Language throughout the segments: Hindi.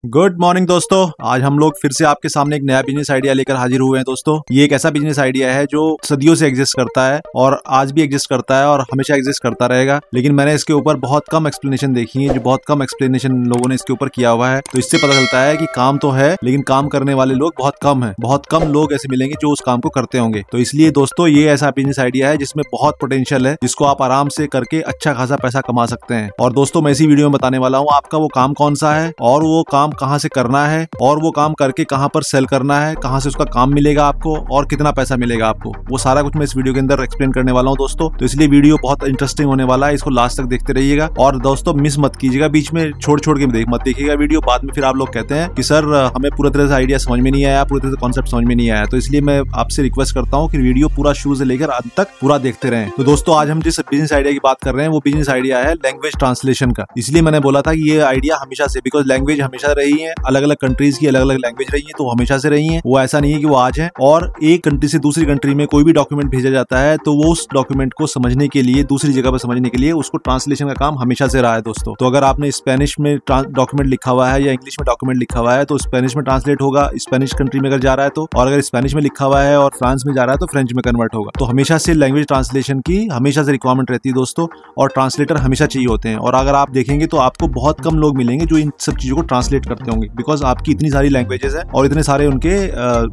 गुड मॉर्निंग दोस्तों, आज हम लोग फिर से आपके सामने एक नया बिजनेस आइडिया लेकर हाजिर हुए हैं। दोस्तों, ये एक ऐसा बिजनेस आइडिया है जो सदियों से एग्जिस्ट करता है और आज भी एग्जिस्ट करता है और हमेशा एग्जिस्ट करता रहेगा। लेकिन मैंने इसके ऊपर बहुत कम एक्सप्लेनेशन देखी है, जो बहुत कम एक्सप्लेनेशन लोगों ने इसके ऊपर किया हुआ है। तो इससे पता चलता है कि काम तो है लेकिन काम करने वाले लोग बहुत कम है। बहुत कम लोग ऐसे मिलेंगे जो उस काम को करते होंगे। तो इसलिए दोस्तों, ये ऐसा बिजनेस आइडिया है जिसमें बहुत पोटेंशियल है, जिसको आप आराम से करके अच्छा खासा पैसा कमा सकते हैं। और दोस्तों, मैं इसी वीडियो में बताने वाला हूँ आपका वो काम कौन सा है और वो काम कहाँ से करना है और वो काम करके कहां पर सेल करना है, कहां से उसका काम मिलेगा आपको और कितना पैसा मिलेगा आपको। वो सारा कुछ मैं इस वीडियो के अंदर एक्सप्लेन करने वाला हूं दोस्तों। तो इसलिए वीडियो बहुत इंटरेस्टिंग होने वाला है, इसको लास्ट तक देखते रहिएगा और दोस्तों मिस मत कीजिएगा, बीच में छोड़ के मत देखिएगा वीडियो। बाद में फिर आप लोग कहते हैं कि सर हमें पूरी तरह से आइडिया समझ में नहीं आया, पूरी तरह से कॉन्सेप्ट समझ में नहीं आया। तो इसलिए मैं आपसे रिक्वेस्ट करता हूँ कि वीडियो पूरा शुरू से लेकर अंत तक पूरा देखते रहें। तो दोस्तों, आज हम जिस बिजनेस आइडिया की बात कर रहे हैं वो बिजनेस आइडिया है लैंग्वेज ट्रांसलेशन का। इसलिए मैंने बोला था कि ये आइडिया हमेशा से, बिकॉज लैंग्वेज हमेशा रही है, अलग अलग कंट्रीज की अलग अलग लैंग्वेज रही है, तो हमेशा से रही है। वो ऐसा नहीं है कि वो आज है। और एक कंट्री से दूसरी कंट्री में कोई भी डॉक्यूमेंट भेजा जाता है तो वो उस डॉक्यूमेंट को समझने के लिए, दूसरी जगह पर समझने के लिए उसको ट्रांसलेशन का काम हमेशा से रहा है दोस्तों। तो अगर आपने स्पेनिश में डॉक्यूमेंट लिखा हुआ है या इंग्लिश में डॉक्यूमेंट लिखा हुआ है तो स्पेनिश में ट्रांसलेट होगा स्पेनिश कंट्री में अगर जा रहा है तो, और अगर स्पेनिश में लिखा हुआ है और फ्रांस में जा रहा है तो फ्रेंच में कन्वर्ट होगा। तो हमेशा से लैंग्वेज ट्रांसलेशन की हमेशा से रिक्वायरमेंट रहती है दोस्तों, और ट्रांसलेटर हमेशा चाहिए होते हैं। और अगर आप देखेंगे तो आपको बहुत कम लोग मिलेंगे जो इन सब चीजों को ट्रांसलेट करते होंगे, बिकॉज आपकी इतनी सारी लैंग्वेजेस है और इतने सारे उनके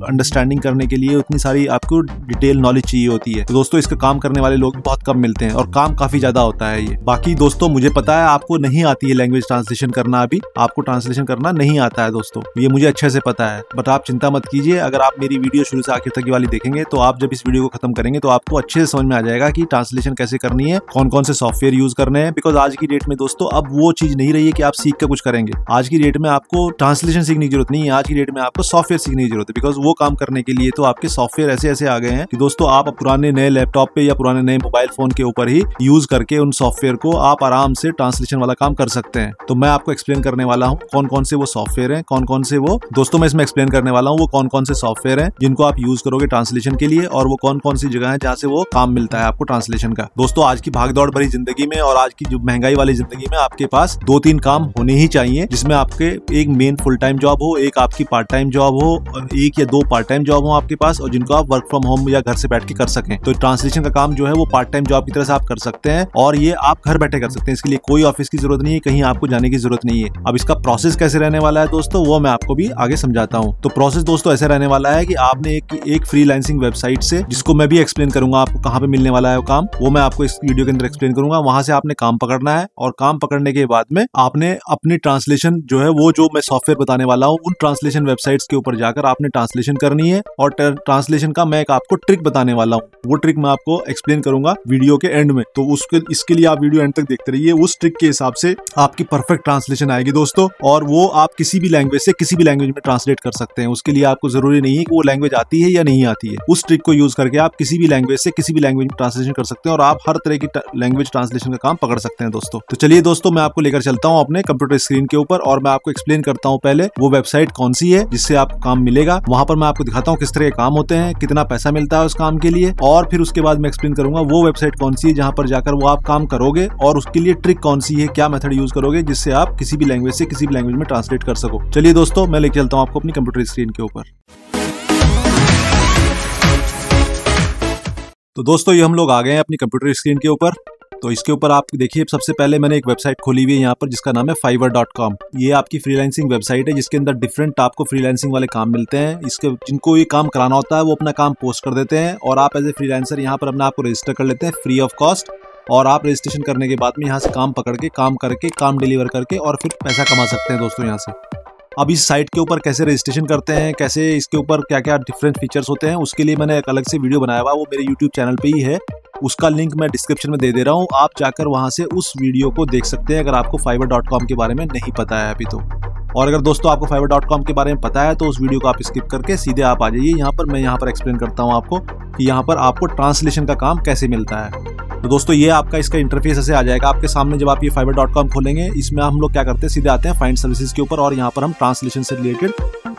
अंडरस्टैंडिंग करने के लिए इतनी सारी आपको डिटेल नॉलेज चाहिए होती है। तो दोस्तों, इसका काम करने वाले लोग भी बहुत कम मिलते हैं और काम काफी ज्यादा होता है ये। बाकी दोस्तों, मुझे पता है आपको नहीं आती है लैंग्वेज ट्रांसलेशन करना, अभी आपको ट्रांसलेशन करना नहीं आता है दोस्तों, ये मुझे अच्छे से पता है। बट आप चिंता मत कीजिए, अगर आप मेरी वीडियो शुरू से आखिर तक वाली देखेंगे तो आप जब इस वीडियो को खत्म करेंगे तो आपको अच्छे से समझ में आ जाएगा कि ट्रांसलेशन कैसे करनी है, कौन कौन से सॉफ्टवेयर यूज करने हैं। बिकॉज आज की डेट में दोस्तों अब वो चीज नहीं रही है कि आप सीख कर कुछ करेंगे। आज की डेट में आपको ट्रांसलेशन सीखने की जरूरत नहीं है, आज की डेट में आपको सॉफ्टवेयर सीखने की जरूरत है। बिकॉज वो काम करने के लिए तो आपके सॉफ्टवेयर ऐसे ऐसे आ गए हैं कि दोस्तों आप पुराने नए लैपटॉप पे या पुराने नए मोबाइल फोन के ऊपर ही यूज करके उन सॉफ्टवेयर को आप आराम से ट्रांसलेशन वाला काम कर सकते हैं। तो मैं आपको एक्सप्लेन करने वाला हूँ कौन कौन से वो सॉफ्टवेयर हैं, कौन कौन से वो दोस्तों मैं इसमें एक्सप्लेन करने वाला हूँ वो कौन कौन से सॉफ्टवेयर हैं जिनको आप यूज करोगे ट्रांसलेशन के लिए, और वो कौन कौन सी जगह है जहाँ से वो काम मिलता है आपको ट्रांसलेशन का। दोस्तों, आज की भागदौड़ भरी जिंदगी में और आज की जो महंगाई वाली जिंदगी में आपके पास 2-3 काम होने ही चाहिए, जिसमें आपके एक मेन फुल टाइम जॉब हो, एक आपकी पार्ट टाइम जॉब हो, और 1 या 2 पार्ट टाइम जॉब हो आपके पास, और जिनको आप वर्क फ्रॉम होम या घर से बैठ के कर सकें। तो ट्रांसलेशन का काम जो है वो पार्ट टाइम जॉब की तरह से आप कर सकते हैं और ये आप घर बैठे कर सकते हैं। इसके लिए कोई ऑफिस की जरूरत नहीं है, कहीं आपको जाने की जरूरत नहीं है। अब इसका प्रोसेस कैसे रहने वाला है दोस्तों, वो मैं आपको भी आगे समझाता हूँ। तो प्रोसेस दोस्तों ऐसे रहने वाला है कि आपने एक फ्रीलांसिंग वेबसाइट से, जिसको मैं भी एक्सप्लेन करूंगा आपको कहाँ पे मिलने वाला है वो काम, वो मैं आपको इस वीडियो के अंदर एक्सप्लेन करूंगा। वहां से आपने काम पकड़ना है और काम पकड़ने के बाद में आपने अपनी ट्रांसलेशन जो है वो जो मैं सॉफ्टवेयर बताने वाला हूँ उन ट्रांसलेशन वेबसाइट्स के ऊपर जाकर आपने ट्रांसलेशन करनी है। और ट्रांसलेशन का मैं एक आपको ट्रिक बताने वाला हूँ, वो ट्रिक मैं आपको एक्सप्लेन करूंगा वीडियो के एंड में। तो इसके लिए आप वीडियो एंड तक देखते रहिए। उस ट्रिक के हिसाब से आपकी परफेक्ट ट्रांसलेशन आएगी दोस्तों, और वो आप किसी भी लैंग्वेज से किसी भी लैंग्वेज में ट्रांसलेट कर सकते हैं। उसके लिए आपको जरूरी नहीं है कि वो लैंग्वेज आती है या नहीं आती है। उस ट्रिक को यूज करके आप किसी भी लैंग्वेज से किसी भी लैंग्वेज में ट्रांसलेशन कर सकते हैं और आप हर तरह की लैंग्वेज ट्रांसलेशन का काम पकड़ सकते हैं दोस्तों। तो चलिए दोस्तों, मैं आपको लेकर चलता हूँ अपने कंप्यूटर स्क्रीन के ऊपर और मैं आपको एक्सप्लेन करता हूँ पहले वो वेबसाइट कौन सी है जिससे आपको काम मिलेगा। वहां पर मैं आपको दिखाता हूँ किस तरह के काम होते हैं, कितना पैसा मिलता है उस काम के लिए, और फिर उसके बाद मैं एक्सप्लेन करूंगा वो वेबसाइट कौन सी है जहां पर जाकर वो आप काम करोगे और उसके लिए ट्रिक कौन सी है, क्या मेथड यूज करोगे जिससे आप किसी भी लैंग्वेज से किसी भी लैंग्वेज में ट्रांसलेट कर सको। चलिए दोस्तों, मैं लेकर चलता हूँ आपको अपनी कंप्यूटर स्क्रीन के ऊपर। तो दोस्तों, ये हम लोग आ गए हैं अपनी कंप्यूटर स्क्रीन के ऊपर। तो इसके ऊपर आप देखिए, सबसे पहले मैंने एक वेबसाइट खोली हुई है यहाँ पर जिसका नाम है fiverr.com। ये आपकी फ्रीलांसिंग वेबसाइट है जिसके अंदर डिफरेंट आपको फ्रीलांसिंग वाले काम मिलते हैं। इसके जिनको ये काम कराना होता है वो अपना काम पोस्ट कर देते हैं और आप एज ए फ्रीलांसर यहाँ पर अपना आपको रजिस्टर कर लेते हैं फ्री ऑफ कॉस्ट। और आप रजिस्ट्रेशन करने के बाद में यहाँ से काम पकड़ के काम करके काम डिलीवर करके और फिर पैसा कमा सकते हैं दोस्तों यहाँ से। अब इस साइट के ऊपर कैसे रजिस्ट्रेशन करते हैं, कैसे इसके ऊपर क्या क्या डिफरेंट फीचर्स होते हैं, उसके लिए मैंने एक अलग से वीडियो बनाया हुआ, वो मेरे यूट्यूब चैनल पे ही है। उसका लिंक मैं डिस्क्रिप्शन में दे दे रहा हूँ, आप जाकर वहां से उस वीडियो को देख सकते हैं अगर आपको fiverr.com के बारे में नहीं पता है अभी तो। और अगर दोस्तों आपको fiverr.com के बारे में पता है तो उस वीडियो को आप स्किप करके सीधे आप आ जाइए यहाँ पर। मैं यहाँ पर एक्सप्लेन करता हूँ आपको कि यहाँ पर आपको ट्रांसलेशन का काम कैसे मिलता है। तो दोस्तों, ये आपका इसका इंटरफेस ऐसे आ जाएगा आपके सामने। जब आप ये fiverr.com खोलेंगे, इसमें हम लोग क्या करते हैं, सीधे आते हैं फाइंड सर्विसेज के ऊपर और यहाँ पर हम ट्रांसलेशन से रिलेटेड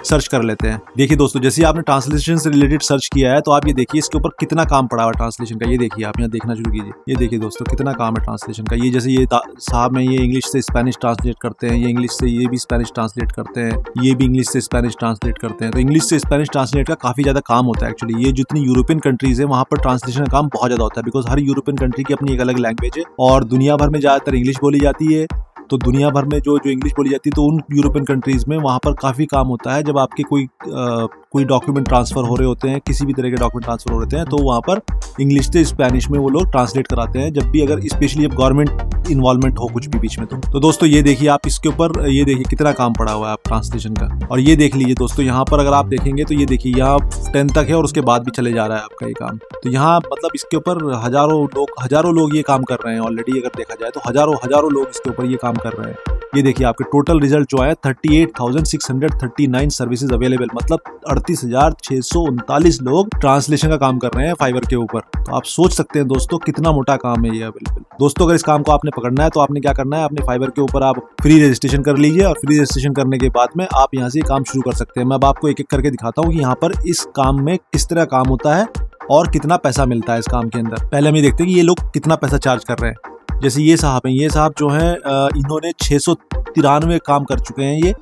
सर्च कर लेते हैं। देखिए दोस्तों, जैसे आपने ट्रांसलेशन से रिलेटेड सर्च किया है तो आप ये देखिए इसके ऊपर कितना काम पड़ा हुआ है ट्रांसलेशन का। ये देखिए, आप यहाँ देखना शुरू कीजिए। ये देखिए दोस्तों, कितना काम है ट्रांसलेशन का। ये जैसे ये साहब हैं, ये इंग्लिश से स्पेनिश ट्रांसलेट करते हैं, ये इंग्लिश से ये भी स्पेनिश ट्रांसलेट करते हैं, ये भी इंग्लिश से स्पेनिश ट्रांसलेट करते हैं। तो इंग्लिश से स्पेनिश ट्रांसलेट का काफी ज्यादा काम होता है एक्चुअली। ये जितनी यूरोपियन कंट्रीज है वहाँ पर ट्रांसलेशन का काम बहुत ज्यादा होता है, बिकॉज हर यूरोपियन कंट्री की अपनी एक अलग लैंग्वेज है और दुनिया भर में ज्यादातर इंग्लिश बोली जाती है। तो दुनिया भर में जो इंग्लिश बोली जाती है तो उन यूरोपियन कंट्रीज में वहाँ पर काफ़ी काम होता है। जब आपके कोई डॉक्यूमेंट ट्रांसफ़र हो रहे होते हैं, किसी भी तरह के डॉक्यूमेंट ट्रांसफ़र हो रहे हैं, तो वहाँ पर इंग्लिश से स्पेनिश में वो लोग ट्रांसलेट कराते हैं, जब भी अगर स्पेशली जब गवर्नमेंट इन्वॉल्वमेंट हो कुछ भी बीच में। तो दोस्तों ये देखिए, आप इसके ऊपर ये देखिए कितना काम पड़ा हुआ है आप ट्रांसलेशन का। और ये देख लीजिए दोस्तों, यहाँ पर अगर आप देखेंगे तो ये देखिए यहाँ 10 तक है और उसके बाद भी चले जा रहा है आपका ये काम। तो यहाँ मतलब इसके ऊपर हजारों लोग ये काम कर रहे हैं ऑलरेडी। अगर देखा जाए तो हजारों लोग इसके ऊपर ये काम कर रहे हैं। ये देखिए आपके टोटल रिजल्ट जो है 38,639 सर्विसेज अवेलेबल, मतलब 38,639 लोग ट्रांसलेशन का काम कर रहे हैं फाइवर के ऊपर। तो आप सोच सकते हैं दोस्तों कितना मोटा काम है ये अवेलेबल। दोस्तों अगर इस काम को आपने पकड़ना है तो आपने क्या करना है, अपने फाइवर के ऊपर आप फ्री रजिस्ट्रेशन कर लीजिए और फ्री रजिस्ट्रेशन करने के बाद में आप यहाँ से काम शुरू कर सकते हैं। मैं अब आपको एक एक करके दिखाता हूँ कि यहाँ पर इस काम में किस तरह काम होता है और कितना पैसा मिलता है इस काम के अंदर। पहले हम ये देखते हैं कि ये लोग कितना पैसा चार्ज कर रहे हैं। जैसे ये साहब हैं, ये साहब जो हैं इन्होंने 693 काम कर चुके हैं ये,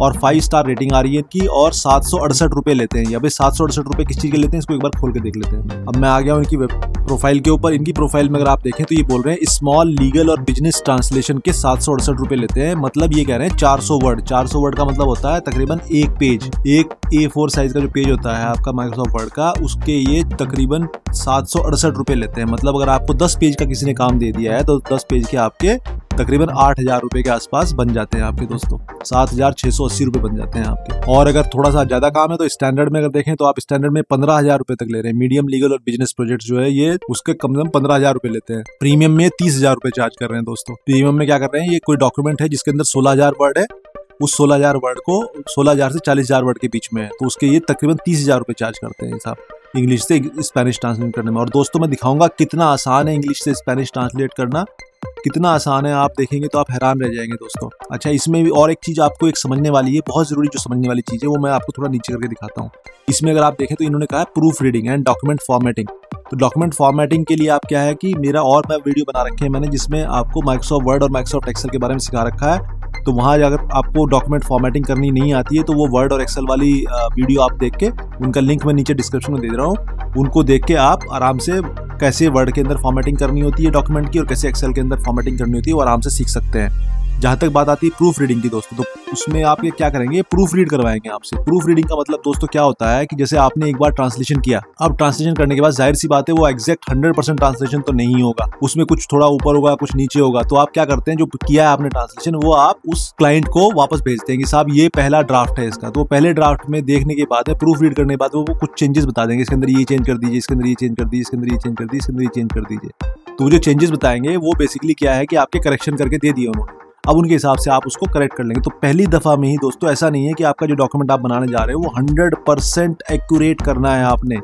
और 5 स्टार रेटिंग आ रही है इनकी, और 768 रुपये लेते हैं। अभी 768 रुपये किस चीज़ के लेते हैं इसको एक बार खोल के देख लेते हैं। अब मैं आ गया हूँ इनकी वेब प्रोफाइल के ऊपर। इनकी प्रोफाइल में अगर आप देखें तो ये बोल रहे हैं स्मॉल लीगल और बिजनेस ट्रांसलेशन के 768 रुपये लेते हैं। मतलब ये कह रहे हैं 400 वर्ड। 400 वर्ड का मतलब होता है तकरीबन एक पेज, एक A4 साइज का जो पेज होता है आपका माइक्रोसॉफ्ट वर्ड का, उसके ये तकरीबन 768 रुपये लेते हैं। मतलब अगर आपको 10 पेज का किसी ने काम दे दिया है तो 10 पेज के आपके तकरीबन 8,000 रुपए के आसपास बन जाते हैं आपके दोस्तों। 7,680 रुपए बन जाते हैं आपके। और अगर थोड़ा सा ज्यादा काम है तो स्टैंडर्ड में अगर देखें तो आप स्टैंडर्ड में 15,000 रुपए तक ले रहे हैं। मीडियम, लीगल और बिजनेस प्रोजेक्ट जो है ये उसके कम से कम 15,000 रुपए लेते हैं। प्रीमियम में 30,000 रुपए चार्ज कर रहे हैं दोस्तों। प्रीमियम में क्या कर रहे हैं, ये कोई डॉक्यूमेंट है जिसके अंदर 16,000 वर्ड है, उस 16,000 वर्ड को 16,000 से 40,000 वर्ड के बीच में है, तो उसके ये तकरीबन 30,000 रुपए चार्ज करते हैं साहब इंग्लिश से स्पेनिश ट्रांसलेट करने में। और दोस्तों मैं दिखाऊंगा कितना आसान है इंग्लिश से स्पेनिश ट्रांसलेट करना, कितना आसान है। आप देखेंगे तो आप हैरान रह जाएंगे दोस्तों। अच्छा, इसमें भी और एक चीज़ आपको एक समझने वाली है, बहुत ज़रूरी जो समझने वाली चीज़ है वो मैं आपको थोड़ा नीचे करके दिखाता हूँ। इसमें अगर आप देखें तो इन्होंने कहा है proof reading and document formatting. तो डॉक्यूमेंट फॉर्मेटिंग के लिए आप क्या है कि मैं वीडियो बना रखे हैं मैंने, जिसमें आपको माइक्रोसॉफ्ट वर्ड और माइक्रोसॉफ्ट एक्सेल के बारे में सिखा रखा है। तो वहाँ अगर आपको डॉक्यूमेंट फॉर्मेटिंग करनी नहीं आती है तो वो वर्ड और एक्सेल वाली वीडियो आप देख के, उनका लिंक मैं नीचे डिस्क्रिप्शन में दे रहा हूँ, उनको देख के आप आराम से कैसे वर्ड के अंदर फॉर्मेटिंग करनी होती है डॉक्यूमेंट की और कैसे एक्सेल के अंदर फॉर्मेटिंग करनी होती है वो आराम से सीख सकते हैं। जहाँ तक बात आती है प्रूफ रीडिंग की दोस्तों, तो उसमें आप ये क्या करेंगे, प्रूफ रीड करवाएंगे आपसे। प्रूफ रीडिंग का मतलब दोस्तों क्या होता है कि जैसे आपने एक बार ट्रांसलेशन किया, अब ट्रांसलेशन करने के बाद जाहिर सी बात है वो एग्जैक्ट 100% ट्रांसलेशन तो नहीं होगा, उसमें कुछ थोड़ा ऊपर होगा, कुछ नीचे होगा। तो आप क्या करते हैं, जो किया है आपने ट्रांसलेशन वो आप उस क्लाइंट को वापस भेजते हैं कि साहब ये पहला ड्राफ्ट है इसका। तो पहले ड्राफ्ट में देखने के बाद, प्रूफ रीड करने के बाद वो कुछ चेंजेस बता देंगे, इसके अंदर ये चेंज कर दीजिए, इसके अंदर ये चेंज कर दीजिए, इसके अंदर ये चेंज कर दीजिए, इसके अंदर ये चेंज कर दीजिए। तो जो चेंजेस बताएंगे वो बेसिकली क्या है कि आपके करेक्शन करके दे दिए उन्होंने, अब उनके हिसाब से आप उसको करेक्ट कर लेंगे। तो पहली दफा में ही दोस्तों ऐसा नहीं है कि आपका जो डॉक्यूमेंट आप बनाने जा रहे हो वो 100% एक्यूरेट करना है आपने।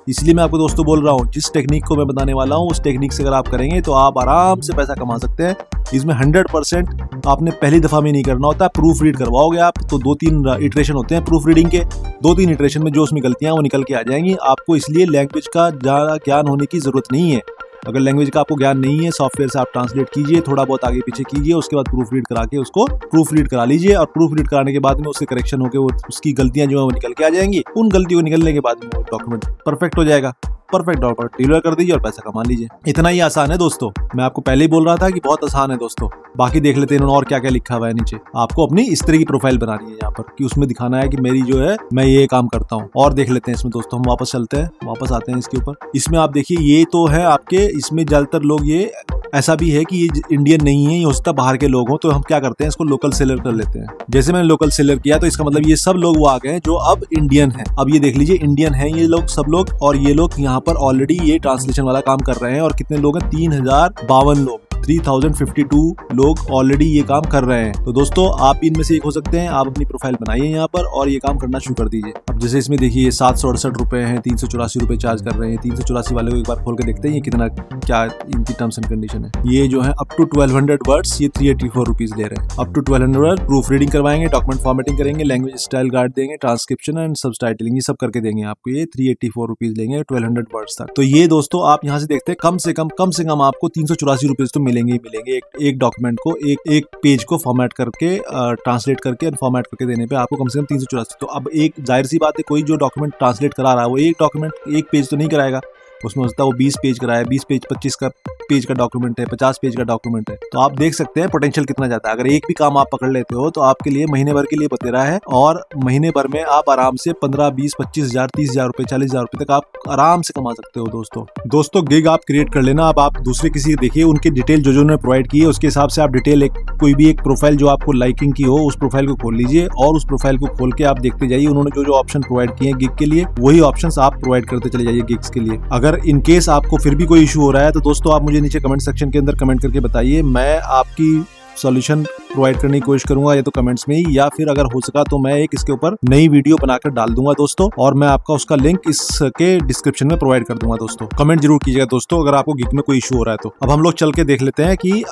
इसलिए मैं आपको दोस्तों बोल रहा हूँ, जिस टेक्निक को मैं बताने वाला हूँ उस टेक्निक से अगर आप करेंगे तो आप आराम से पैसा कमा सकते हैं। इसमें 100% आपने पहली दफा में नहीं करना होता। प्रूफ रीड करवाओगे आप तो 2-3 इटरेशन होते हैं प्रूफ रीडिंग के, 2-3 इटरेशन में जो उसमें गलतियां वो निकल के आ जाएंगी। आपको इसलिए लैंग्वेज का ज़्यादा ज्ञान होने की जरूरत नहीं है। अगर लैंग्वेज का आपको ज्ञान नहीं है, सॉफ्टवेयर से आप ट्रांसलेट कीजिए, थोड़ा बहुत आगे पीछे कीजिए, उसके बाद प्रूफ रीड करा के उसको प्रूफ रीड करा लीजिए, और प्रूफ रीड कराने के बाद में उसके करेक्शन होकर वो उसकी गलतियां जो है वो निकल के आ जाएंगी। उन गलतियों को निकलने के बाद में वो डॉक्यूमेंट परफेक्ट हो जाएगा। परफेक्ट डॉक्यूमेंट डिलीवर कर दीजिए और पैसा कमा लीजिए। इतना ही आसान है दोस्तों। मैं आपको पहले ही बोल रहा था कि बहुत आसान है दोस्तों। बाकी देख लेते हैं इन्होंने और क्या क्या लिखा हुआ है नीचे। आपको अपनी इस तरह की प्रोफाइल बनानी है यहाँ पर कि उसमें दिखाना है कि मेरी जो है मैं ये काम करता हूँ। और देख लेते हैं इसमें दोस्तों, हम वापस चलते हैं, वापस आते हैं इसके ऊपर। इसमें आप देखिए ये तो है आपके, इसमें ज्यादातर लोग ये ऐसा भी है कि ये इंडियन नहीं है, ये हो सकता है बाहर के लोग हों, तो हम क्या करते हैं इसको लोकल सेलर कर लेते हैं। जैसे मैंने लोकल सेलर किया तो इसका मतलब ये सब लोग वो आ गए जो अब इंडियन है। अब ये देख लीजिए इंडियन है ये लोग सब लोग, और ये लोग यहाँ पर ऑलरेडी ये ट्रांसलेशन वाला काम कर रहे हैं। और कितने लोग हैं, 3052 लोग, 3052 लोग ऑलरेडी ये काम कर रहे हैं। तो दोस्तों आप इनमें से एक हो सकते हैं। आप अपनी प्रोफाइल बनाइए यहाँ पर और ये काम करना शुरू कर दीजिए। अब जैसे इसमें देखिए 768 रुपए हैं, 384 रुपए चार्ज कर रहे हैं। 384 वाले को एक बार खोल के देखते हैं ये कितना, क्या इनकी टर्म्स एंड कंडीशन एक्सप्लेनेशन है। ये जो है अप टू 1200 वर्ड्स, ये 384 रुपीज ले रहे हैं। Up to 1200 word proofreading करवाएंगे, डॉक्यूमेंट फॉर्मेटिंग करेंगे, लैंग्वेज स्टाइल गाइड देंगे, ट्रांसक्रिप्शन एंड सबटाइटलिंग ये सब करके देंगे आपको। ये 384 रुपीज लेंगे 1200 वर्ड्स तक। तो ये दोस्तों आप यहाँ से देखते हैं कम से कम आपको 384 रुपीज तो मिलेंगे ही मिलेंगे एक डॉक्यूमेंट को, एक पेज को फॉर्मेट करके ट्रांसलेट करके फॉर्मेट करके देने पे आपको कम से कम 384। तो अब एक जाहिर सी बात है, कोई जो डॉक्यूमेंट ट्रांसलेट करा रहा है वो एक डॉक्यूमेंट एक पेज तो नहीं कराएगा, उसमें हो सकता है वो 20 पेज कराए, 20 पेज 25 का पेज का डॉक्यूमेंट है, 50 पेज का डॉक्यूमेंट है। तो आप देख सकते हैं पोटेंशियल कितना जाता है। अगर एक भी काम आप पकड़ लेते हो तो आपके लिए महीने भर के लिए बतेरा है, और महीने भर में आप आराम से 15, 20, 25,000, 30,000 रुपए, 40,000 रुपए तक आप आराम से कमा सकते हो दोस्तों। गिग आप क्रिएट कर लेना। अब आप दूसरे किसी देखिए उनकी डिटेल जो उन्होंने प्रोवाइड की है उसके हिसाब से आप डिटेल कोई भी एक प्रोफाइल जो आपको लाइकिंग की हो उस प्रोफाइल को खोल लीजिए, और उस प्रोफाइल को खोल के आप देखते जाइए उन्होंने जो ऑप्शन प्रोवाइड किए हैं गिग के लिए, वही ऑप्शंस आप प्रोवाइड करते चले जाइए गिग्स के लिए। अगर इन केस आपको फिर भी कोई इशू हो रहा है तो दोस्तों आप मुझे नीचे कमेंट सेक्शन के अंदर कमेंट करके बताइए, मैं आपकी सॉल्यूशन प्रोवाइड करने की कोशिश करूंगा, या तो कमेंट्स में ही, या फिर अगर हो सका तो मैं एक इसके ऊपर नई वीडियो बनाकर डाल दूंगा दोस्तों, और मैं आपका उसका लिंक इसके डिस्क्रिप्शन में प्रोवाइड कर दूंगा दोस्तों। कमेंट जरूर कीजिएगा दोस्तों अगर आपको गिग में कोई इशू हो रहा है तो। अब हम लोग चल के देख लेते हैं कि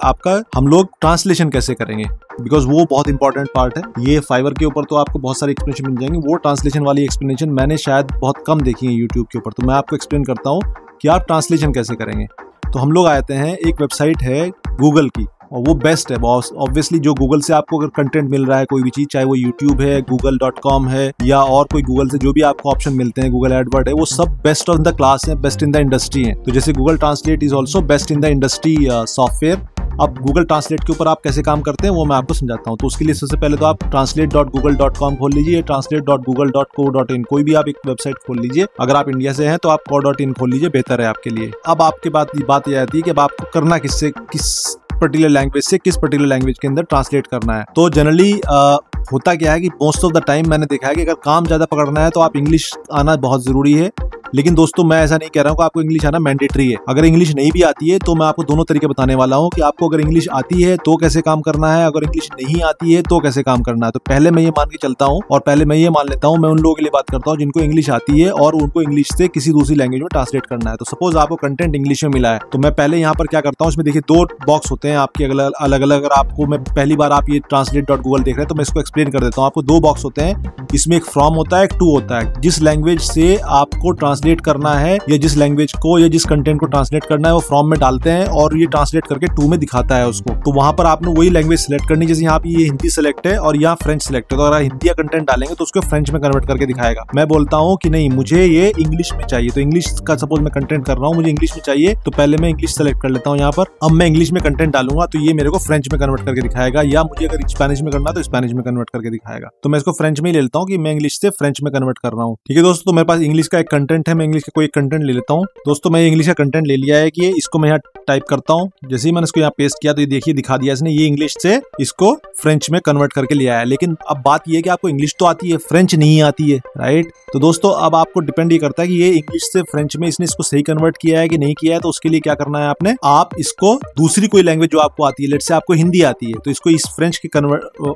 हम लोग ट्रांसलेशन कैसे करेंगे, बिकॉज वो बहुत इंपॉर्टेंट पार्ट है। ये फाइवर के ऊपर तो आपको बहुत सारे एक्सप्लेनेशन मिल जाएंगे, वो ट्रांसलेशन वाली एक्सप्लेनेशन मैंने शायद बहुत कम देखी है यूट्यूब के ऊपर, तो मैं आपको एक्सप्लेन करता हूँ कि आप ट्रांसलेशन कैसे करेंगे। तो हम लोग आते हैं, एक वेबसाइट है गूगल की, और वो बेस्ट है बॉस। ऑब्वियसली जो गूगल से आपको अगर कंटेंट मिल रहा है कोई भी चीज, चाहे वो यूट्यूब है, google.com है, या और कोई गूगल से जो भी आपको ऑप्शन मिलते हैं, गूगल एडवर्ड है, वो सब बेस्ट ऑफ द क्लास है, बेस्ट इन द इंडस्ट्री है। तो जैसे Google translate is also best in the industry software. अब गूगल ट्रांसलेट के ऊपर आप कैसे काम करते हैं वो मैं आपको समझाता हूँ। तो उसके लिए सबसे पहले तो आप translate.google.com खोल लीजिए, translate.google.co.in कोई भी आप एक वेबसाइट खोल लीजिए। अगर आप इंडिया से हैं तो आप co.in खोल लीजिए, बेहतर है आपके लिए। अब आपके बात ये आती है कि अब आपको करना किस पर्टिकुलर लैंग्वेज से किस पर्टिकुलर लैंग्वेज के अंदर ट्रांसलेट करना है। तो जनरली होता क्या है कि मोस्ट ऑफ द टाइम मैंने देखा है कि अगर काम ज्यादा पकड़ना है तो आप इंग्लिश आना बहुत जरूरी है। लेकिन दोस्तों मैं ऐसा नहीं कह रहा हूँ कि आपको इंग्लिश आना मैंडेटरी है। अगर इंग्लिश नहीं भी आती है तो मैं आपको दोनों तरीके बताने वाला हूँ कि आपको अगर इंग्लिश आती है तो कैसे काम करना है, अगर इंग्लिश नहीं आती है तो कैसे काम करना है। तो पहले मैं ये मान के चलता हूँ, और पहले मैं ये मान लेता हूँ, मैं उन लोगों के लिए बात करता हूँ जिनको इंग्लिश आती है और उनको इंग्लिश से किसी दूसरी लैंग्वेज में ट्रांसलेट करना है। तो सपोज आपको कंटेंट इंग्लिश में मिला है, तो मैं पहले यहाँ पर क्या करता हूँ, इसमें देखिए 2 बॉक्स होते हैं आपके अलग अलग। अगर आपको मैं पहली बार आप ये translate.google देख रहे हैं तो मैं इसको एक्सप्लेन कर देता हूँ। आपको 2 बॉक्स होते हैं, इसमें एक फ्रॉम होता है, एक टू होता है। जिस लैंग्वेज से आपको ट्रांसलेट करना है या जिस लैंग्वेज को या जिस कंटेंट को ट्रांसलेट करना है वो फ्रॉम में डालते हैं, और ये ट्रांसलेट करके टू में दिखाता है उसको। तो वहां पर आपने वही लैंग्वेज सेलेक्ट करनी, जैसे यहाँ पे ये हिंदी सेलेक्ट है और यहाँ फ्रेंच सेलेक्ट है। तो अगर हिंदी का कंटेंट डालेंगे तो उसको फ्रेंच में कन्वर्ट करके दिखाएगा। मैं बोलता हूँ कि नहीं मुझे ये इंग्लिश में चाहिए, तो इंग्लिश का सपोज मैं कंटेंट कर रहा हूँ, मुझे इंग्लिश में चाहिए, तो पहले मैं इंग्लिश सेलेक्ट कर लेता हूँ यहाँ पर। अब मैं इंग्लिश में कंटेंट डालूंगा तो ये मेरे को फ्रेंच में कन्वर्ट करके दिखाएगा, या मुझे अगर स्पेनिश में करना तो स्पेनिश में कन्वर्ट करके दिखाएगा। तो मैं इसको फ्रेंच में ही ले लेता हूँ कि मैं इंग्लिश से फ्रेंच में कन्वर्ट कर रहा हूँ। ठीक है दोस्तों, तो मेरे पास इंग्लिश का एक कंटेंट है, मैं इंग्लिश का कोई कंटेंट ले लेता हूँ। दोस्तों मैं इंग्लिश का कंटेंट ले लिया है कि इसको मैं यहाँ टाइप करता हूँ। जैसे ही मैंने इसको यहाँ पेस्ट किया तो ये देखिए दिखा दिया इसने, ये इंग्लिश से इसको फ्रेंच में कन्वर्ट करके लिया है। लेकिन अब बात ये है कि आपको इंग्लिश तो आती है, फ्रेंच नहीं आती है, राइट। तो दोस्तों अब आपको डिपेंड ये करता है कि ये इंग्लिश से फ्रेंच में इसने इसको सही कन्वर्ट किया है कि नहीं किया है। तो उसके लिए क्या करना है आपने, आप इसको दूसरी कोई लैंग्वेज जो आपको आती है, लेट से आपको हिंदी आती है, तो इसको इस फ्रेंच के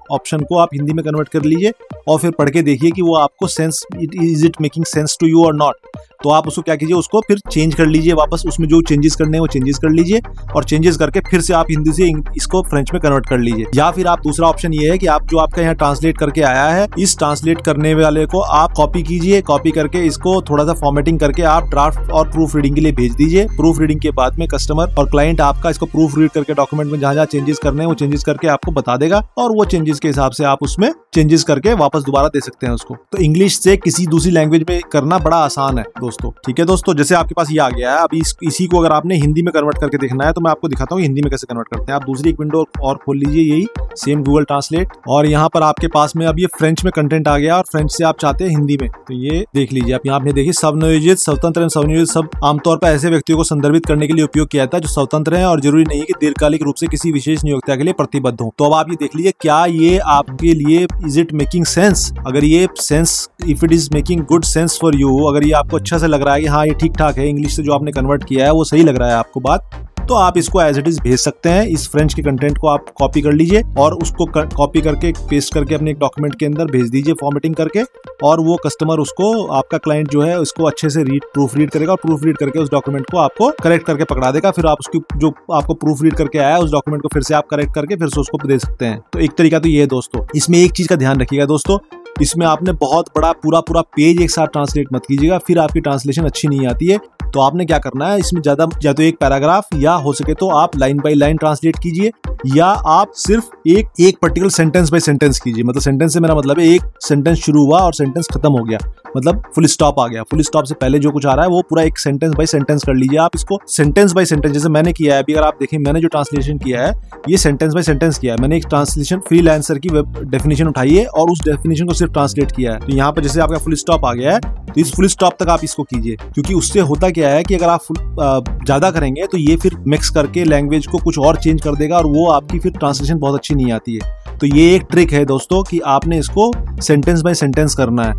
ऑप्शन को आप हिंदी में कन्वर्ट कर लीजिए, और फिर पढ़ के देखिए कि वो आपको sense, is it making sense to you और नॉट। तो आप उसको क्या कीजिए, उसको फिर चेंज कर लीजिए वापस, उसमें जो चेंजेस करने हैं वो चेंजेस कर लीजिए, और चेंजेस करके फिर से आप हिंदी से इसको फ्रेंच में कन्वर्ट कर लीजिए। या फिर आप दूसरा ऑप्शन ये है कि आप जो आपका यहाँ ट्रांसलेट करके आया है, इस ट्रांसलेट करने वाले को आप कॉपी कीजिए, कॉपी करके इसको थोड़ा सा फॉर्मेटिंग करके आप ड्राफ्ट और प्रूफ रीडिंग के लिए भेज दीजिए। प्रूफ रीडिंग के बाद में कस्टमर और क्लाइंट आपका इसको प्रूफ रीड करके डॉक्यूमेंट में जहां जहां चेंजेस करने हैं वो चेंजेस करके आपको बता देगा, और वो चेंजेस के हिसाब से आप उसमें चेंजेस करके वापस दोबारा दे सकते हैं उसको। तो इंग्लिश से किसी दूसरी लैंग्वेज में करना बड़ा आसान है दोस्तों। ठीक है दोस्तों, जैसे आपके पास ये आ गया है, अभी इसी को अगर आपने हिंदी में कन्वर्ट करके देखना है तो मैं आपको दिखाता हूँ हिंदी में कैसे कन्वर्ट करते हैं। आप दूसरी एक विंडो और खोल लीजिए, यही सेम गूगल ट्रांसलेट, और यहाँ पर आपके पास में अब ये फ्रेंच में कंटेंट आ गया और फ्रेंच से आप चाहते हैं हिंदी में, तो ये देख लीजिए आप यहाँ पे देखिए स्वनियोजित, स्वतंत्र एवं स्वनियोजित शब्द आमतौर पर ऐसे व्यक्तियों को संदर्भित करने के लिए उपयोग किया जाता है जो स्वतंत्र है और जरूरी नहीं कि दीर्घकालिक रूप से किसी विशेष नियोक्ता के लिए प्रतिबद्ध हो। तो अब आप ये देख लीजिए, क्या ये आपके लिए इज इट मेकिंग सेंस? अगर ये sense, if it is making good sense for you, अगर ये आपको अच्छा से लग रहा है कि हाँ ये ठीक ठाक है, इंग्लिश से जो आपने कन्वर्ट किया है वो सही लग रहा है आपको बात, तो आप इसको एज इट इज भेज सकते हैं। इस फ्रेंच के कंटेंट को आप कॉपी कर लीजिए और उसको कॉपी करके पेस्ट करके अपने एक डॉक्यूमेंट के अंदर भेज दीजिए फॉर्मेटिंग करके, और वो कस्टमर उसको, आपका क्लाइंट जो है उसको अच्छे से प्रूफ रीड करेगा और प्रूफ रीड करके उस डॉक्यूमेंट को आपको करेक्ट करके पकड़ा देगा। फिर आप उसकी जो आपको प्रूफ रीड करके आया है उस डॉक्यूमेंट को फिर से आप करेक्ट करके फिर से उसको दे सकते हैं। तो एक तरीका तो ये है दोस्तों। इसमें एक चीज का ध्यान रखिएगा दोस्तों, इसमें आपने बहुत बड़ा पूरा पेज एक साथ ट्रांसलेट मत कीजिएगा, फिर आपकी ट्रांसलेशन अच्छी नहीं आती है। तो आपने क्या करना है, इसमें ज्यादा या तो एक पैराग्राफ या हो सके तो आप लाइन बाय लाइन ट्रांसलेट कीजिए, या आप सिर्फ एक पर्टिकुलर सेंटेंस बाय सेंटेंस कीजिए। मतलब सेंटेंस से मेरा मतलब है एक सेंटेंस शुरू हुआ और सेंटेंस खत्म हो गया, मतलब फुल स्टॉप आ गया, फुल स्टॉप से पहले जो कुछ आ रहा है वो पूरा एक सेंटेंस बाय सेंटेंस कर लीजिए। आप इसको सेंटेंस बाय सेंटेंस जैसे मैंने किया है अभी, अगर आप देखें मैंने जो ट्रांसलेशन किया है ये सेंटेंस बाय सेंटेंस किया है। मैंने एक ट्रांसलेशन फ्रीलांसर की वेब डेफिनेशन उठाई है और उस डेफिनेशन को सिर्फ ट्रांसलेट किया है। तो यहाँ पर जैसे आपका फुल स्टॉप आ गया है तो इस फुल स्टॉप तक आप इसको कीजिए, क्योंकि उससे होता क्या है कि अगर आप ज्यादा करेंगे तो ये फिर मिक्स करके लैंग्वेज को कुछ और चेंज कर देगा और वो आपकी फिर ट्रांसलेशन बहुत अच्छी नहीं आती है। तो ये एक ट्रिक है दोस्तों कि आपने इसको सेंटेंस बाय सेंटेंस करना है।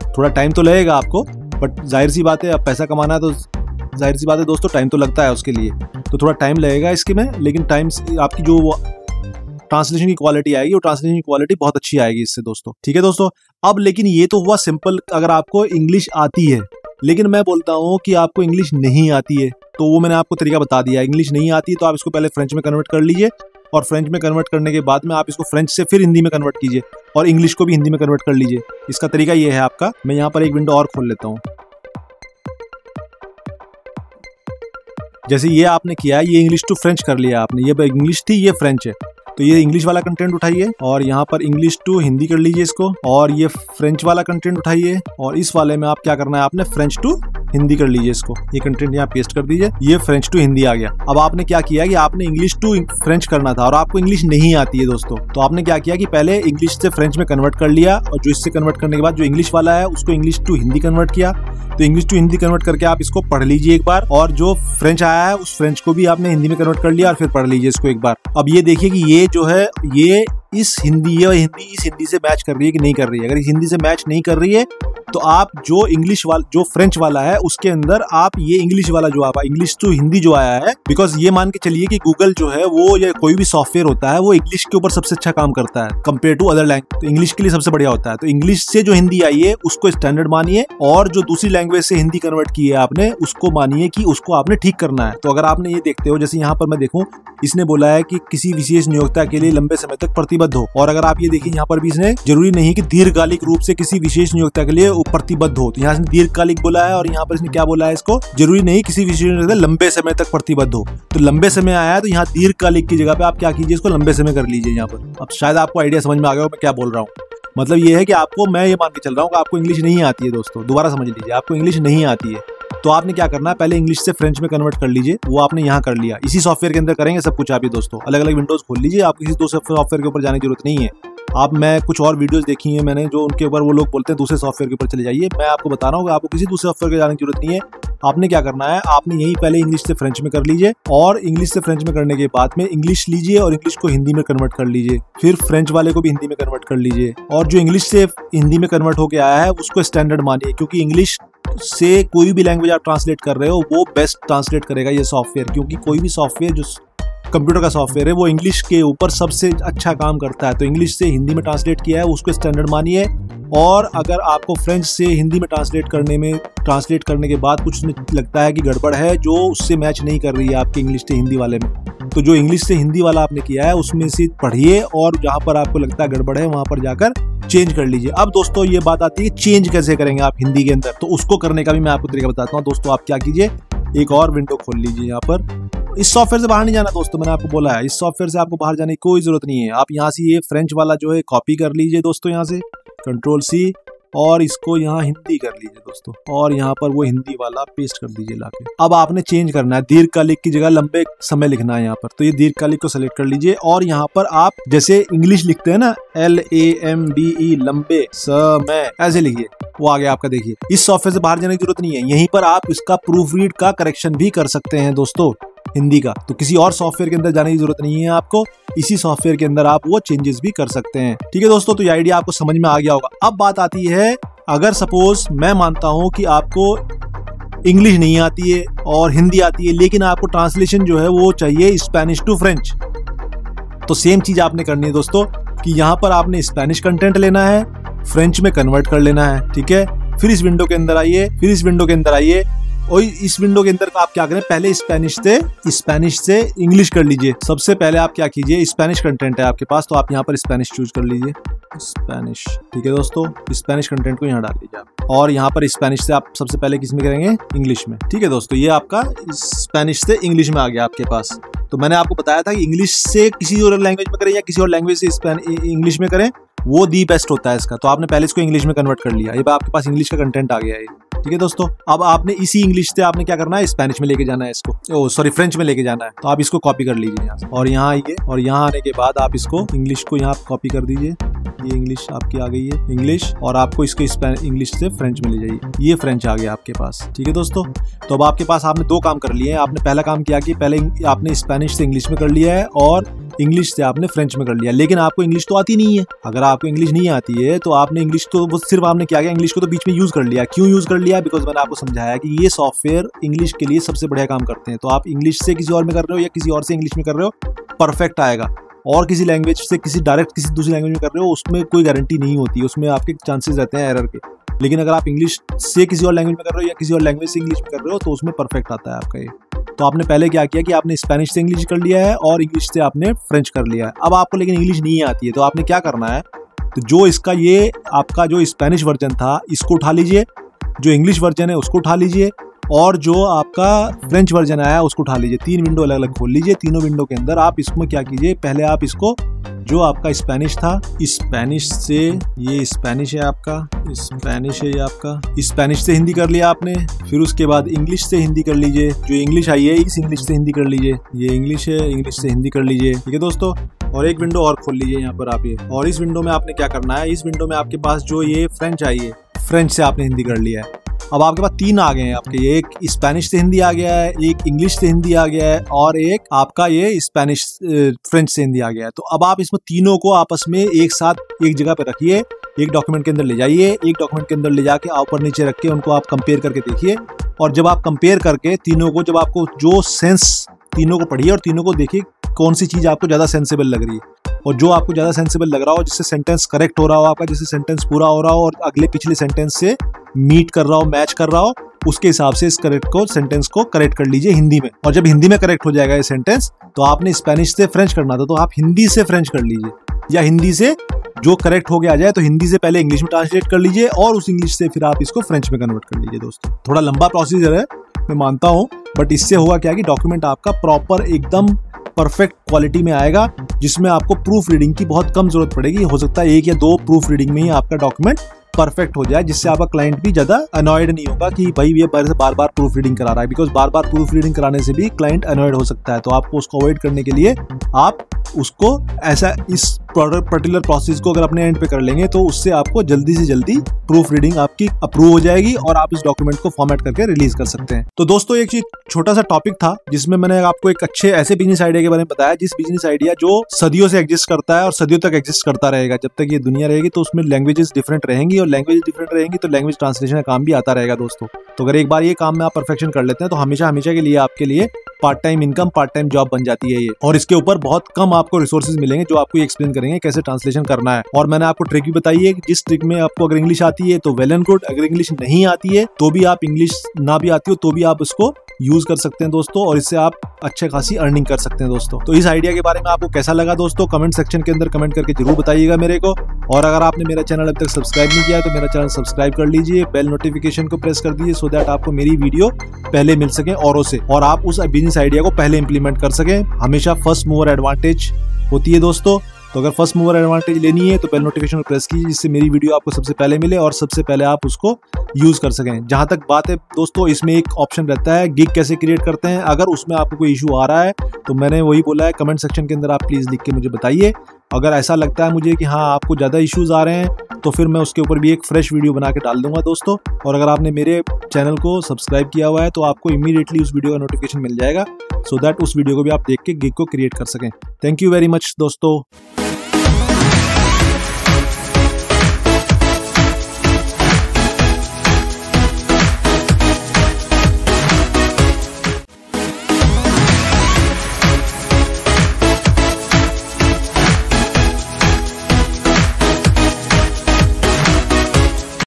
थोड़ा टाइम तो लगेगा आपको, बट जाहिर सी बात है अब पैसा कमाना है तो जाहिर सी बात है दोस्तों टाइम तो लगता है उसके लिए, तो थोड़ा टाइम लगेगा इसके में, लेकिन टाइम आपकी जो ट्रांसलेशन की क्वालिटी आएगी वो ट्रांसलेशन की क्वालिटी बहुत अच्छी आएगी इससे दोस्तों। ठीक है दोस्तों। अब लेकिन ये तो हुआ सिंपल अगर आपको इंग्लिश आती है, लेकिन मैं बोलता हूँ कि आपको इंग्लिश नहीं आती है तो वो मैंने आपको तरीका बता दिया। इंग्लिश नहीं आती है तो आप इसको पहले फ्रेंच में कन्वर्ट कर लीजिए, और फ्रेंच में कन्वर्ट करने के बाद में आप इसको फ्रेंच से फिर हिंदी में कन्वर्ट कीजिए और इंग्लिश को भी हिंदी में कन्वर्ट कर लीजिए। इसका तरीका ये है आपका। मैं यहाँ पर एक विंडो और खोल लेता हूँ। जैसे ये आपने किया है, ये इंग्लिश टू फ्रेंच कर लिया आपने, ये इंग्लिश थी ये फ्रेंच है, तो ये इंग्लिश वाला कंटेंट उठाइए और यहाँ पर इंग्लिश टू हिंदी कर लीजिए इसको, और ये फ्रेंच वाला कंटेंट उठाइए और इस वाले में आप क्या करना है, आपने फ्रेंच टू हिंदी कर लीजिए इसको। ये कंटेंट यहाँ पेस्ट कर दीजिए, ये फ्रेंच टू हिंदी आ गया। अब आपने क्या किया कि आपने इंग्लिश टू फ्रेंच करना था और आपको इंग्लिश नहीं आती है दोस्तों, तो आपने क्या किया कि पहले इंग्लिश से फ्रेंच में कन्वर्ट कर लिया, और जो इससे कन्वर्ट करने के बाद जो इंग्लिश वाला है उसको इंग्लिश टू हिंदी कन्वर्ट किया। तो इंग्लिश टू हिंदी कन्वर्ट करके आप इसको पढ़ लीजिए एक बार, और जो फ्रेंच आया है उस फ्रेंच को भी आपने हिंदी में कन्वर्ट कर लिया और फिर पढ़ लीजिए इसको एक बार। अब ये देखिए कि ये जो है ये इस हिंदी से मैच कर रही है कि नहीं कर रही है। अगर इस हिंदी से मैच नहीं कर रही है तो आप जो फ्रेंच वाला है उसके अंदर आप ये इंग्लिश वाला जो आप इंग्लिश टू हिंदी जो आया है, बिकॉज ये मान के चलिए कि गूगल जो है वो या कोई भी सॉफ्टवेयर होता है वो इंग्लिश के ऊपर सबसे अच्छा काम करता है कंपेयर टू अदर लैंग्वेज, तो इंग्लिश के लिए सबसे बढ़िया होता है। तो इंग्लिश से जो हिंदी आई है उसको स्टैंडर्ड मानिए, और जो दूसरी लैंग्वेज से हिंदी कन्वर्ट की है आपने उसको मानिए कि उसको आपने ठीक करना है। तो अगर आपने ये देखते हो, जैसे यहाँ पर मैं देखूं, इसने बोला है कि किसी विशेष नियोक्ता के लिए लंबे समय तक प्रतिबद्ध हो, और अगर आप ये देखिए यहाँ पर भी इसने जरूरी नहीं कि दीर्घकालिक रूप से किसी विशेष नियोक्ता के लिए प्रतिबद्ध हो, तो यहाँ इसने दीर्घकालिक बोला है और यहाँ पर इसने क्या बोला है, इसको जरूरी नहीं किसी विशेष नियोक्ता लंबे समय तक प्रतिबद्ध हो। तो लंबे समय आया है तो यहाँ दीर्घकालिक की जगह पे आप क्या कीजिए, इसको लंबे समय कर लीजिए यहाँ पर। अब शायद आपको आइडिया समझ में आ गया हो मैं क्या बोल रहा हूँ। मतलब ये है कि आपको, मैं ये मान के चल रहा हूँ कि आपको इंग्लिश नहीं आती है दोस्तों, दोबारा समझ लीजिए, आपको इंग्लिश नहीं आती है तो आपने क्या करना है, पहले इंग्लिश से फ्रेंच में कन्वर्ट कर लीजिए। वो आपने यहाँ कर लिया, इसी सॉफ्टवेयर के अंदर करेंगे सब कुछ। आप ये दोस्तों अलग अलग विंडोज खोल लीजिए, आप किसी दूसरे सॉफ्टवेयर के ऊपर जाने की जरूरत नहीं है। आप, मैं कुछ और वीडियोस देखी है मैंने जो उनके ऊपर वो लोग बोलते हैं दूसरे सॉफ्टवेयर के ऊपर चले जाइए। मैं आपको बता रहा हूँ कि आपको किसी दूसरे सॉफ्टवेयर के जाने की जरूरत नहीं है। आपने क्या करना है, आपने यही पहले इंग्लिश से फ्रेंच में कर लीजिए, और इंग्लिश से फ्रेंच में करने के बाद में इंग्लिश लीजिए और इंग्लिश को हिंदी में कन्वर्ट कर लीजिए, फिर फ्रेंच वाले को भी हिंदी में कन्वर्ट कर लीजिए, और जो इंग्लिश से हिंदी में कन्वर्ट होकर आया है उसको स्टैंडर्ड मानिए, क्योंकि इंग्लिश से कोई भी लैंग्वेज आप ट्रांसलेट कर रहे हो वो बेस्ट ट्रांसलेट करेगा ये सॉफ्टवेयर, क्योंकि कोई भी सॉफ्टवेयर जो कंप्यूटर का सॉफ्टवेयर है वो इंग्लिश के ऊपर सबसे अच्छा काम करता है। तो इंग्लिश से हिंदी में ट्रांसलेट किया है उसको स्टैंडर्ड मानिए, और अगर आपको फ्रेंच से हिंदी में ट्रांसलेट करने के बाद कुछ लगता है कि गड़बड़ है, जो उससे मैच नहीं कर रही है आपके इंग्लिश से हिंदी वाले में, तो जो इंग्लिश से हिंदी वाला आपने किया है उसमें से पढ़िए, और जहाँ पर आपको लगता है गड़बड़ है वहाँ पर जाकर चेंज कर लीजिए। अब दोस्तों ये बात आती है चेंज कैसे करेंगे आप हिंदी के अंदर, तो उसको करने का भी मैं आपको तरीका बताता हूँ। दोस्तों आप क्या कीजिए, एक और विंडो खोल लीजिए यहाँ पर। इस सॉफ्टवेयर से बाहर नहीं जाना दोस्तों, मैंने आपको बोला है इस सॉफ्टवेयर से आपको बाहर जाने की कोई जरूरत नहीं है। आप यहाँ से ये फ्रेंच वाला जो है कॉपी कर लीजिए दोस्तों, यहाँ से Ctrl+C, और इसको यहाँ हिंदी कर लीजिए दोस्तों, और यहाँ पर वो हिंदी वाला पेस्ट कर दीजिए लाके। अब आपने चेंज करना है, दीर्घकालिक की जगह लंबे समय लिखना है यहाँ पर, तो ये दीर्घकालिक को सेलेक्ट कर लीजिए, और यहाँ पर आप जैसे इंग्लिश लिखते हैं ना LAMBE लंबे समय, ऐसे लिखिए, वो आ गया आपका। देखिए इस सॉफ्टवेयर से बाहर जाने की जरूरत नहीं है, यहीं पर आप इसका प्रूफ रीड का करेक्शन भी कर सकते हैं दोस्तों हिंदी का। तो किसी और सॉफ्टवेयर के अंदर जाने की जरूरत नहीं है आपको, इसी सॉफ्टवेयर के अंदर आप वो चेंजेस भी कर सकते हैं। ठीक है दोस्तों, तो ये आइडिया आपको समझ में आ गया होगा। अब बात आती है, अगर सपोज मैं मानता हूं कि आपको इंग्लिश नहीं आती है और हिंदी आती है, लेकिन आपको ट्रांसलेशन जो है वो चाहिए स्पेनिश टू फ्रेंच। तो सेम चीज आपने करनी है दोस्तों कि यहाँ पर आपने स्पेनिश कंटेंट लेना है, फ्रेंच में कन्वर्ट कर लेना है, ठीक है। फिर इस विंडो के अंदर आइए, और इस विंडो के अंदर आप क्या करें, पहले स्पेनिश से इंग्लिश कर लीजिए। सबसे पहले आप क्या कीजिए, स्पेनिश कंटेंट है आपके पास तो आप यहाँ पर स्पेनिश चूज कर लीजिए, स्पेनिश, ठीक है दोस्तों। स्पेनिश कंटेंट को यहाँ डाल लीजिए आप, और यहाँ पर स्पेनिश से आप सबसे पहले किस में करेंगे, इंग्लिश में, ठीक है दोस्तों। ये आपका स्पेनिश से इंग्लिश में आ गया आपके पास। तो मैंने आपको बताया था कि इंग्लिश से किसी और लैंग्वेज में करें या किसी और लैंग्वेज से इंग्लिश में करें, वो दी बेस्ट होता है इसका। तो आपने पहले इसको इंग्लिश में कन्वर्ट कर लिया, ये आपके पास इंग्लिश का कंटेंट आ गया है, ठीक है दोस्तों। अब आपने इसी इंग्लिश से आपने क्या करना है, स्पेनिश में लेके जाना है इसको, फ्रेंच में लेके जाना है। तो आप इसको कॉपी कर लीजिए यहाँ से, और यहाँ आइए, और यहाँ आने के बाद आप इसको इंग्लिश को यहाँ कॉपी कर दीजिए। ये इंग्लिश आपकी आ गई है, इंग्लिश, और आपको इसको इंग्लिश से फ्रेंच में ले जाइए। ये फ्रेंच आ गया आपके पास, ठीक है दोस्तों। तो अब आपके पास आपने 2 काम कर लिए हैं। आपने पहला काम किया कि पहले आपने स्पेनिश से इंग्लिश में कर लिया है और इंग्लिश से आपने फ्रेंच में कर लिया, लेकिन आपको इंग्लिश तो आती नहीं है। अगर आपको इंग्लिश नहीं आती है तो आपने इंग्लिश तो सिर्फ आपने क्या किया, इंग्लिश को तो बीच में यूज कर लिया। क्यों यूज कर लिया, बिकॉज मैंने आपको समझाया कि ये सॉफ्टवेयर इंग्लिश के लिए सबसे बढ़िया काम करते हैं। तो आप इंग्लिश से किसी और में कर रहे हो या किसी और से इंग्लिश में कर रहे हो, परफेक्ट आएगा। और किसी लैंग्वेज से किसी दूसरी लैंग्वेज में कर रहे हो, उसमें कोई गारंटी नहीं होती है, उसमें आपके चांसेस रहते हैं एरर के। लेकिन अगर आप इंग्लिश से किसी और लैंग्वेज में कर रहे हो या किसी और लैंग्वेज से इंग्लिश में कर रहे हो, तो उसमें परफेक्ट आता है आपका ये। तो आपने पहले क्या किया कि आपने स्पेनिश से इंग्लिश कर लिया है और इंग्लिश से आपने फ्रेंच कर लिया है। अब आपको लेकिन इंग्लिश नहीं आती है, तो आपने क्या करना है, तो जो इसका ये आपका जो स्पेनिश वर्जन था इसको उठा लीजिए, जो इंग्लिश वर्जन है उसको उठा लीजिए, और जो आपका फ्रेंच वर्जन आया उसको उठा लीजिए। 3 विंडो अलग अलग खोल लीजिए। तीनों विंडो के अंदर आप इसमें क्या कीजिए, पहले आप इसको जो आपका स्पेनिश था, स्पेनिश से, ये स्पेनिश है आपका, स्पेनिश है ये आपका, स्पेनिश से हिंदी कर लिया आपने। फिर उसके बाद इंग्लिश से हिंदी कर लीजिए, जो इंग्लिश आई है इस इंग्लिश से हिंदी कर लीजिए। ये इंग्लिश है, इंग्लिश से हिंदी कर लीजिए, ठीक है दोस्तों। और एक विंडो और खोल लीजिए यहाँ पर आप ये, और इस विंडो में आपने क्या करना है, इस विंडो में आपके पास जो ये फ्रेंच आई है, फ्रेंच से आपने हिंदी कर लिया है। अब आपके पास 3 आ गए हैं आपके, एक स्पेनिश से हिंदी आ गया है, एक इंग्लिश से हिंदी आ गया है, और एक आपका ये स्पेनिश फ्रेंच से हिंदी आ गया है। तो अब आप इसमें तीनों को आपस में एक साथ एक जगह पे रखिए, एक डॉक्यूमेंट के अंदर ले जाइए, एक डॉक्यूमेंट के अंदर ले जाके ऊपर नीचे रख के उनको आप कंपेयर करके देखिए। और जब आप कंपेयर करके तीनों को, जब आपको जो सेंस, तीनों को पढ़िए और तीनों को देखिए कौन सी चीज आपको ज्यादा सेंसिबल लग रही है, और जो आपको ज्यादा सेंसिबल लग रहा हो, जिससे सेंटेंस करेक्ट हो रहा हो आपका, जिससे सेंटेंस पूरा हो रहा हो और अगले पिछले सेंटेंस से मीट कर रहा हो, मैच कर रहा हो, उसके हिसाब से इस सेंटेंस को करेक्ट कर लीजिए हिंदी में। और जब हिंदी में करेक्ट हो जाएगा ये सेंटेंस, तो आपने स्पेनिश से फ्रेंच करना था, तो आप हिंदी से फ्रेंच कर लीजिए, या हिंदी से जो करेक्ट हो गया आ जाए तो हिंदी से पहले इंग्लिश में ट्रांसलेट कर लीजिए, और उस इंग्लिश से फिर आप इसको फ्रेंच में कन्वर्ट कर लीजिए। दोस्तों थोड़ा लंबा प्रोसीजर है, मैं मानता हूँ, बट इससे होगा क्या कि डॉक्यूमेंट आपका प्रॉपर एकदम परफेक्ट क्वालिटी में आएगा, जिसमें आपको प्रूफ रीडिंग की बहुत कम जरूरत पड़ेगी। हो सकता है 1 या 2 प्रूफ रीडिंग में ही आपका डॉक्यूमेंट परफेक्ट हो जाए, जिससे आपका क्लाइंट भी ज्यादा अनॉयड नहीं होगा कि भाई ये बार बार प्रूफ रीडिंग करा रहा है, because bar bar proof reading कराने से भी क्लाइंट अनॉयड हो सकता है। तो आपको उसको अवॉइड करने के लिए आप उसको ऐसा इस पर्टिकुलर प्रोसेस को अगर अपने एंड पे कर लेंगे, तो उससे आपको जल्दी से जल्दी प्रूफ रीडिंग आपकी अप्रूव हो जाएगी और आप इस डॉक्यूमेंट को फॉर्मेट करके रिलीज कर सकते हैं। तो दोस्तों एक छोटा सा टॉपिक था जिसमें मैंने आपको एक अच्छे ऐसे बिजनेस आइडिया के बारे में बताया, जिस बिजनेस आइडिया जो सदियों से एग्जिस्ट करता है और सदियों तक एग्जिस्ट करता रहेगा। जब तक ये दुनिया रहेगी तो उसमें लैंग्वेजेस डिफरेंट रहेंगी, और लैंग्वेज डिफरेंट रहेंगी तो लैंग्वेज ट्रांसलेशन का काम भी आता रहेगा दोस्तों। तो अगर एक बार ये काम में आप परफेक्शन कर लेते हैं तो हमेशा के लिए आपके लिए part time income, part time job बन जाती है ये। और इसके ऊपर बहुत कम आपको रिसोर्सेज मिलेंगे जो आपको एक्सप्लेन करेंगे कैसे ट्रांसलेशन करना है। और मैंने आपको ट्रिक भी बताई है, जिस ट्रिक में आपको अगर इंग्लिश आती है तो वेल एंड गुड, अगर इंग्लिश नहीं आती है तो भी आप, इंग्लिश ना भी आती हो तो भी आप उसको यूज कर सकते हैं दोस्तों, और इससे आप अच्छे खासी अर्निंग कर सकते हैं दोस्तों। तो इस आइडिया के बारे में आपको कैसा लगा दोस्तों, कमेंट सेक्शन के अंदर कमेंट करके जरूर बताइएगा मेरे को। और अगर आपने मेरा चैनल अभी तक सब्सक्राइब नहीं किया है तो मेरा चैनल सब्सक्राइब कर लीजिए, बेल नोटिफिकेशन को प्रेस कर दीजिए, सो दैट आपको मेरी वीडियो पहले मिल सके औरों से, और आप उस बिजनेस आइडिया को पहले इंप्लीमेंट कर सके। हमेशा फर्स्ट मूवर एडवांटेज होती है दोस्तों। तो अगर फर्स्ट मूवर एडवांटेज लेनी है तो बेल नोटिफिकेशन को प्रेस कीजिए, जिससे मेरी वीडियो आपको सबसे पहले मिले और सबसे पहले आप उसको यूज कर सकें। जहां तक बात है दोस्तों, इसमें एक ऑप्शन रहता है गिग कैसे क्रिएट करते हैं। अगर उसमें आपको कोई इशू आ रहा है तो मैंने वही बोला है, कमेंट सेक्शन के अंदर आप प्लीज लिख के मुझे बताइए। अगर ऐसा लगता है मुझे कि हाँ आपको ज़्यादा इश्यूज आ रहे हैं तो फिर मैं उसके ऊपर भी एक फ्रेश वीडियो बना के डाल दूंगा दोस्तों। और अगर आपने मेरे चैनल को सब्सक्राइब किया हुआ है तो आपको इमीडिएटली उस वीडियो का नोटिफिकेशन मिल जाएगा, सो दैट उस वीडियो को भी आप देख के गिग को क्रिएट कर सकें। थैंक यू वेरी मच दोस्तों।